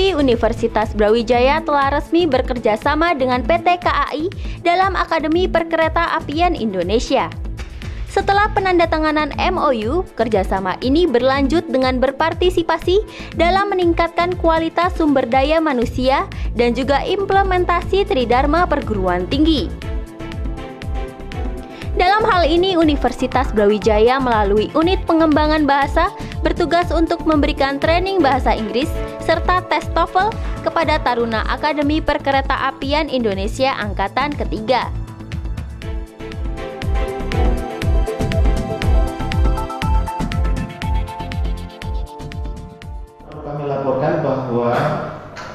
Diketahui Universitas Brawijaya telah resmi bekerja sama dengan PT KAI dalam Akademi Perkereta-apian Indonesia. Setelah penandatanganan MOU, kerjasama ini berlanjut dengan berpartisipasi dalam meningkatkan kualitas sumber daya manusia dan juga implementasi Tridharma perguruan tinggi. Dalam hal ini, Universitas Brawijaya melalui unit pengembangan bahasa bertugas untuk memberikan training bahasa Inggris serta tes TOEFL kepada taruna Akademi Perkereta-apian Indonesia Angkatan Ketiga. Kami laporkan bahwa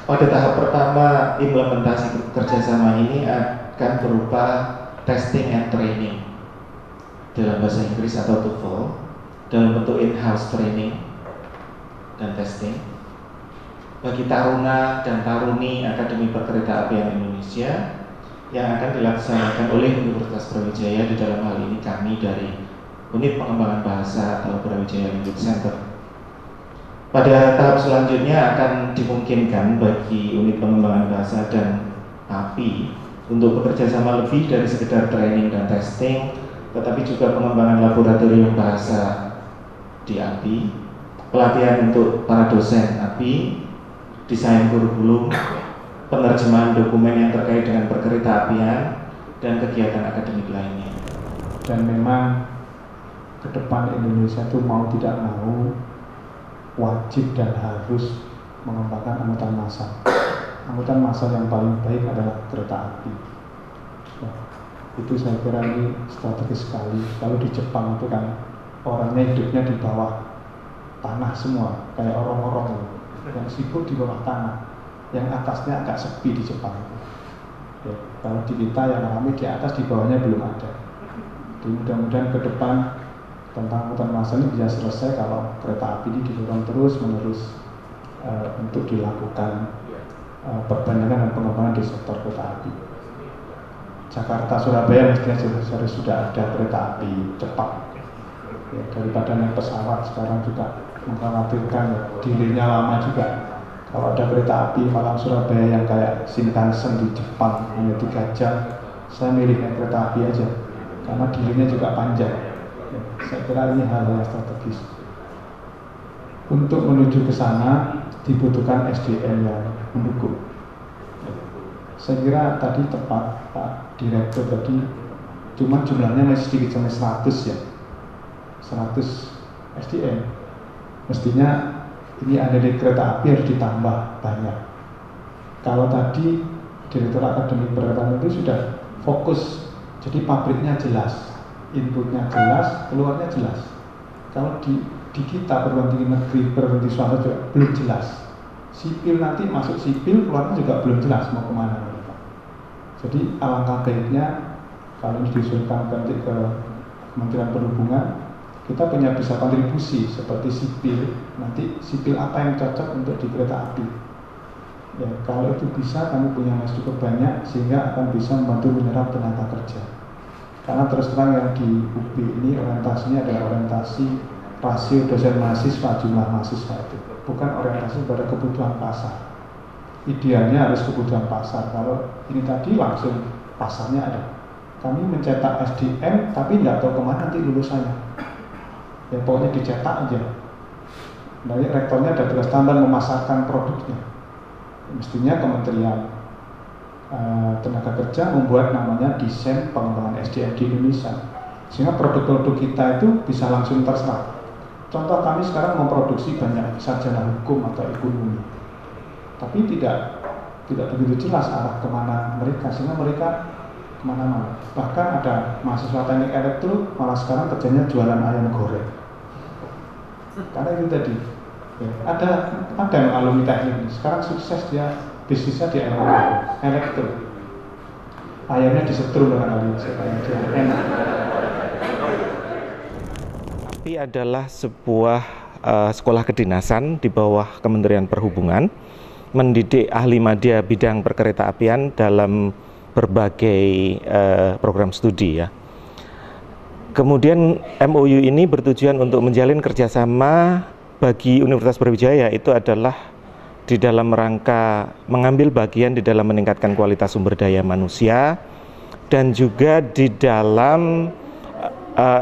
pada tahap pertama implementasi kerjasama ini akan berupa testing and training dalam bahasa Inggris atau TOEFL dalam bentuk in-house training dan testing bagi taruna dan taruni Akademi Perkereta-apian Indonesia yang akan dilaksanakan oleh Universitas Brawijaya. Di dalam hal ini kami dari Unit Pengembangan Bahasa atau Brawijaya Language Center. Pada tahap selanjutnya akan dimungkinkan bagi Unit Pengembangan Bahasa dan API untuk bekerja sama lebih dari sekedar training dan testing, tetapi juga pengembangan laboratorium bahasa di API, pelatihan untuk para dosen API, desain kurikulum, penerjemahan dokumen yang terkait dengan perkereta-apian, dan kegiatan akademik lainnya. Dan memang ke depan Indonesia itu mau tidak mau wajib dan harus mengembangkan angkutan massal. Angkutan massal yang paling baik adalah kereta api. Nah, itu saya kira ini strategis sekali. Kalau di Jepang itu kan orangnya hidupnya di bawah tanah semua, kayak orang-orang yang sibuk di bawah tanah, yang atasnya agak sepi di Jepang. Ya, kalau di kita yang ramai di atas, di bawahnya belum ada. Jadi mudah-mudahan ke depan tentang angkutan massal ini bisa selesai kalau kereta api ini didorong terus menerus untuk dilakukan perbandingan dan pengembangan di sektor kereta api. Jakarta Surabaya mestinya sudah ada kereta api cepat. Ya, daripada naik pesawat sekarang juga mengkhawatirkan ya, dirinya lama juga. Kalau ada kereta api Malang Surabaya yang kayak Shinkansen di Jepang hanya 3 jam, saya milih naik kereta api aja karena dirinya juga panjang. Ya, saya kira ini hal yang strategis. Untuk menuju ke sana dibutuhkan SDM yang mendukung. Saya kira tadi tepat Pak Direktur tadi, cuma jumlahnya masih sedikit sampai 100 ya, 100 SDM. Mestinya ini ada di kereta api harus ditambah banyak. Kalau tadi Direktur Akademi Perkereta itu sudah fokus, jadi pabriknya jelas, inputnya jelas, keluarnya jelas. Kalau di kita perguruan tinggi negeri, perguruan tinggi swasta juga belum jelas. Sipil nanti masuk sipil, keluarnya juga belum jelas mau kemana mereka. Jadi alangkah baiknya kalau ini diusulkan nanti ke Kementerian Perhubungan, kita punya bisa kontribusi seperti sipil. Nanti sipil apa yang cocok untuk di kereta api? Ya, kalau itu bisa, kami punya mas cukup banyak sehingga akan bisa membantu menyerap tenaga kerja. Karena terus terang yang di UB ini orientasinya adalah orientasi rasio dosen mahasiswa jumlah mahasiswa itu, bukan orientasi pada kebutuhan pasar. Idealnya harus kebutuhan pasar. Kalau ini tadi langsung pasarnya ada. Kami mencetak SDM tapi nggak tahu kemana nanti lulusannya. Ya pokoknya dicetak aja. Dari rektornya ada tugas tambahan memasarkan produknya. Mestinya Kementerian Tenaga Kerja membuat namanya desain pengembangan SDM di Indonesia, sehingga produk-produk kita itu bisa langsung terserap. Contoh kami sekarang memproduksi banyak sarjana hukum atau ekonomi, tapi tidak begitu jelas arah kemana mereka, sehingga mereka kemana-mana. Bahkan ada mahasiswa teknik elektro malah sekarang kerjanya jualan ayam goreng. Karena itu tadi ya, ada yang alumni teknik sekarang sukses dia bisnisnya di ayam goreng elektro. Ayamnya disetrum dengan kali supaya dia enak. API adalah sebuah sekolah kedinasan di bawah Kementerian Perhubungan, mendidik ahli madya bidang perkereta-apian dalam berbagai program studi ya. Kemudian MOU ini bertujuan untuk menjalin kerjasama bagi Universitas Brawijaya, itu adalah di dalam rangka mengambil bagian di dalam meningkatkan kualitas sumber daya manusia dan juga di dalam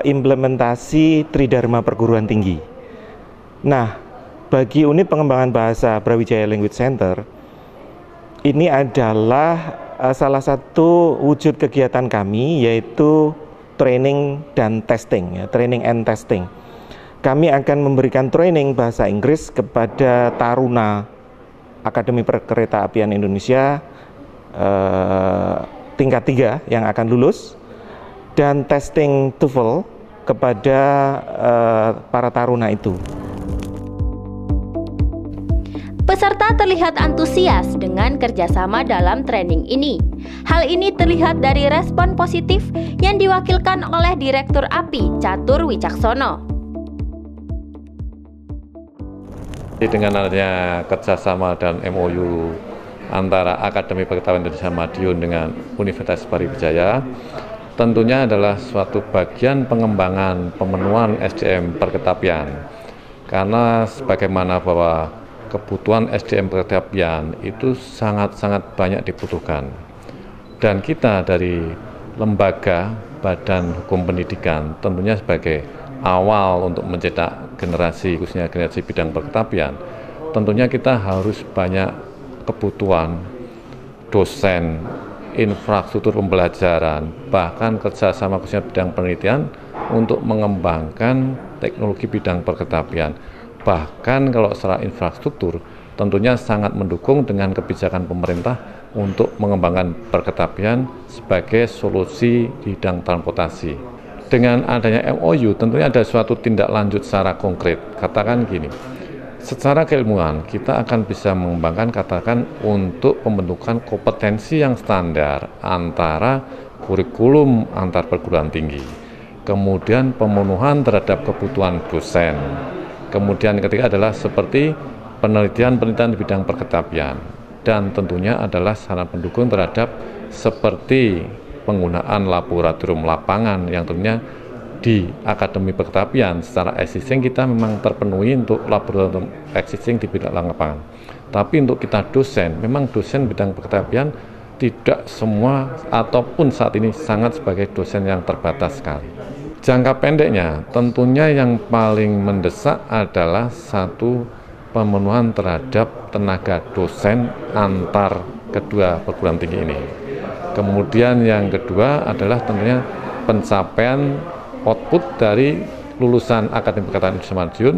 implementasi Tridharma perguruan tinggi. Nah, bagi unit pengembangan bahasa Brawijaya Language Center, ini adalah salah satu wujud kegiatan kami, yaitu training dan testing, training and testing. Kami akan memberikan training bahasa Inggris kepada taruna Akademi Perkeretaapian Indonesia tingkat 3 yang akan lulus, dan testing TOEFL kepada para taruna itu. Peserta terlihat antusias dengan kerjasama dalam training ini. Hal ini terlihat dari respon positif yang diwakilkan oleh Direktur API, Catur Wicaksono. Dengan adanya kerjasama dan MOU antara Akademi Perkeretapian Indonesia Madiun dengan Universitas Brawijaya, tentunya adalah suatu bagian pengembangan pemenuhan SDM perkeretapian. Karena sebagaimana bahwa kebutuhan SDM perkeretapian itu sangat-sangat banyak dibutuhkan. Dan kita dari lembaga Badan Hukum Pendidikan tentunya sebagai awal untuk mencetak generasi, khususnya generasi bidang perkeretapian, tentunya kita harus banyak kebutuhan dosen, infrastruktur pembelajaran, bahkan kerjasama khususnya bidang penelitian untuk mengembangkan teknologi bidang perkeretapian. Bahkan kalau secara infrastruktur tentunya sangat mendukung dengan kebijakan pemerintah untuk mengembangkan perkeretapian sebagai solusi di bidang transportasi. Dengan adanya MOU tentunya ada suatu tindak lanjut secara konkret. Katakan gini, secara keilmuan kita akan bisa mengembangkan katakan untuk pembentukan kompetensi yang standar antara kurikulum antar perguruan tinggi, kemudian pemenuhan terhadap kebutuhan dosen, kemudian ketiga adalah seperti penelitian-penelitian di bidang perkeretapian, dan tentunya adalah sarana pendukung terhadap seperti penggunaan laboratorium lapangan yang tentunya di Akademi Perkeretapian secara existing kita memang terpenuhi untuk laboratorium existing di bidang lapangan. Tapi untuk kita dosen, memang dosen bidang perkeretapian tidak semua ataupun saat ini sangat sebagai dosen yang terbatas sekali. Jangka pendeknya tentunya yang paling mendesak adalah satu pemenuhan terhadap tenaga dosen antar kedua perguruan tinggi ini. Kemudian yang kedua adalah tentunya pencapaian output dari lulusan Akademi Perkeretapian Indonesia Madiun.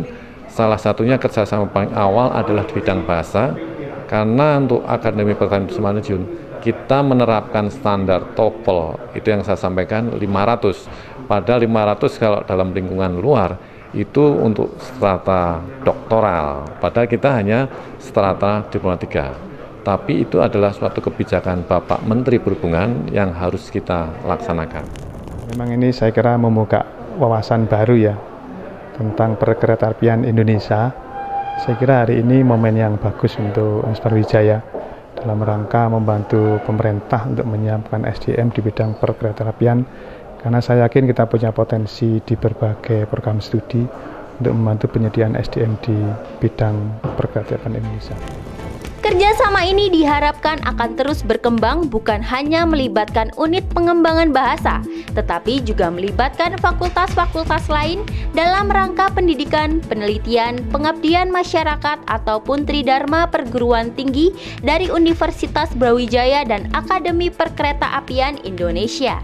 Salah satunya kerjasama paling awal adalah di bidang bahasa, karena untuk Akademi Perkeretapian Indonesia Madiun kita menerapkan standar TOEFL, itu yang saya sampaikan 500. Padahal 500 kalau dalam lingkungan luar itu untuk strata doktoral, padahal kita hanya strata diploma 3. Tapi itu adalah suatu kebijakan Bapak Menteri Perhubungan yang harus kita laksanakan. Memang ini saya kira membuka wawasan baru ya tentang perkeretaapian Indonesia. Saya kira hari ini momen yang bagus untuk Universitas Brawijaya dalam rangka membantu pemerintah untuk menyiapkan SDM di bidang perkeretaapian, karena saya yakin kita punya potensi di berbagai program studi untuk membantu penyediaan SDM di bidang perkeretaapian Indonesia. Kerjasama ini diharapkan akan terus berkembang, bukan hanya melibatkan unit pengembangan bahasa, tetapi juga melibatkan fakultas-fakultas lain dalam rangka pendidikan, penelitian, pengabdian masyarakat, ataupun Tridharma perguruan tinggi dari Universitas Brawijaya dan Akademi Perkeretaapian Indonesia.